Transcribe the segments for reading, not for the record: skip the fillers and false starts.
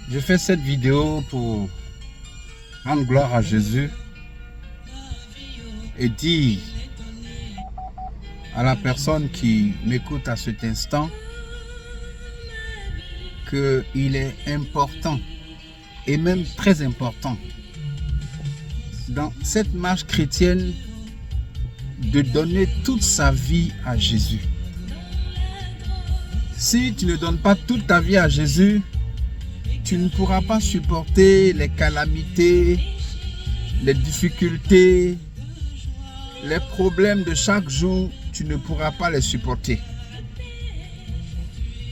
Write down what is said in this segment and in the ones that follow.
Je fais cette vidéo pour rendre gloire à Jésus et dire à la personne qui m'écoute à cet instant qu'il est important et même très important dans cette marche chrétienne de donner toute sa vie à Jésus. Si tu ne donnes pas toute ta vie à Jésus, tu ne pourras pas supporter les calamités, les difficultés, les problèmes de chaque jour, tu ne pourras pas les supporter.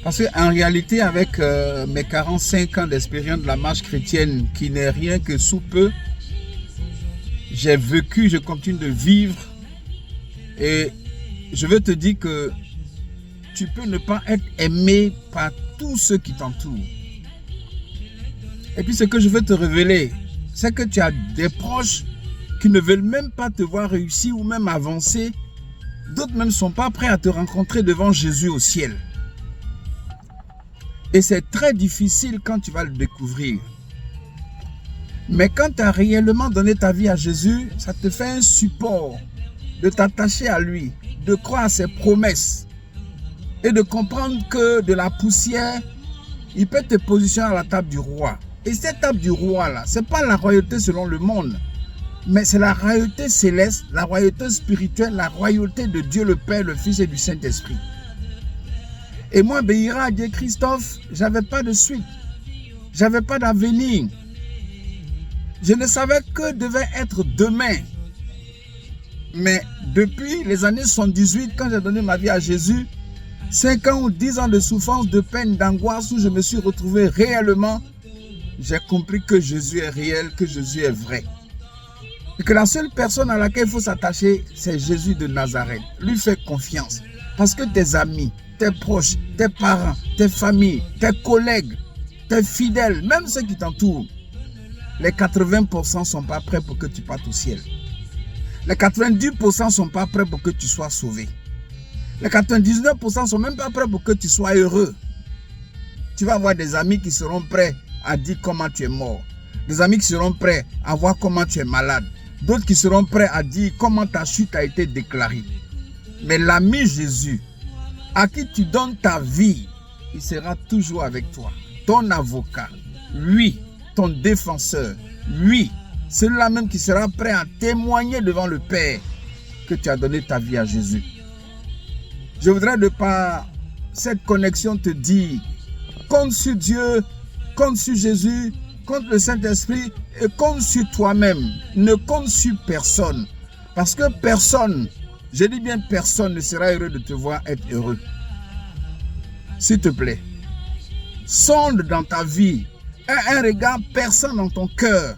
Parce qu'en réalité, avec mes 45 ans d'expérience de la marche chrétienne, qui n'est rien que sous peu, j'ai vécu, je continue de vivre, et je veux te dire que tu peux ne pas être aimé par tous ceux qui t'entourent. Et puis ce que je veux te révéler, c'est que tu as des proches qui ne veulent même pas te voir réussir ou même avancer. D'autres même ne sont pas prêts à te rencontrer devant Jésus au ciel. Et c'est très difficile quand tu vas le découvrir. Mais quand tu as réellement donné ta vie à Jésus, ça te fait un support de t'attacher à lui, de croire à ses promesses et de comprendre que de la poussière, il peut te positionner à la table du roi. Et cette table du roi là, ce n'est pas la royauté selon le monde, mais c'est la royauté céleste, la royauté spirituelle, la royauté de Dieu le Père, le Fils et du Saint-Esprit. Et moi, Béira, Dieu Christophe, je n'avais pas de suite, je n'avais pas d'avenir. Je ne savais que devait être demain. Mais depuis les années 78, quand j'ai donné ma vie à Jésus, 5 ans ou 10 ans de souffrance, de peine, d'angoisse, où je me suis retrouvé réellement, j'ai compris que Jésus est réel, que Jésus est vrai. Et que la seule personne à laquelle il faut s'attacher, c'est Jésus de Nazareth. Lui fais confiance. Parce que tes amis, tes proches, tes parents, tes familles, tes collègues, tes fidèles, même ceux qui t'entourent, les 80% ne sont pas prêts pour que tu partes au ciel. Les 90% ne sont pas prêts pour que tu sois sauvé. Les 99% ne sont même pas prêts pour que tu sois heureux. Tu vas avoir des amis qui seront prêts à dire comment tu es mort. Des amis qui seront prêts à voir comment tu es malade. D'autres qui seront prêts à dire comment ta chute a été déclarée. Mais l'ami Jésus, à qui tu donnes ta vie, il sera toujours avec toi. Ton avocat, lui, ton défenseur, lui, celui-là même qui sera prêt à témoigner devant le Père que tu as donné ta vie à Jésus. Je voudrais de par cette connexion te dire, compte sur Dieu, compte sur Jésus, compte le Saint-Esprit et compte sur toi-même. Ne compte sur personne. Parce que personne, je dis bien personne, ne sera heureux de te voir être heureux. S'il te plaît, sonde dans ta vie, un regard personne dans ton cœur.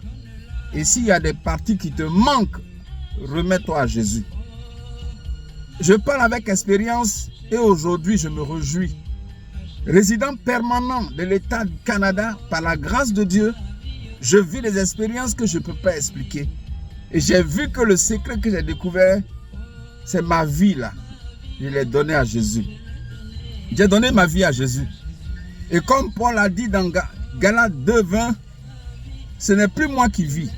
Et s'il y a des parties qui te manquent, remets-toi à Jésus. Je parle avec expérience et aujourd'hui je me réjouis. Résident permanent de l'État du Canada, par la grâce de Dieu, je vis des expériences que je ne peux pas expliquer. Et j'ai vu que le secret que j'ai découvert, c'est ma vie là. Je l'ai donnée à Jésus. J'ai donné ma vie à Jésus. Et comme Paul a dit dans Galates 2:20, ce n'est plus moi qui vis,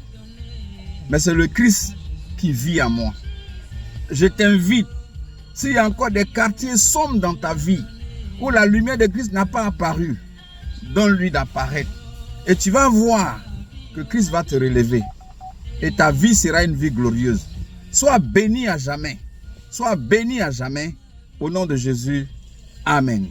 mais c'est le Christ qui vit en moi. Je t'invite, s'il y a encore des quartiers sombres dans ta vie, où la lumière de Christ n'a pas apparu, donne-lui d'apparaître. Et tu vas voir que Christ va te relever. Et ta vie sera une vie glorieuse. Sois béni à jamais. Sois béni à jamais. Au nom de Jésus. Amen.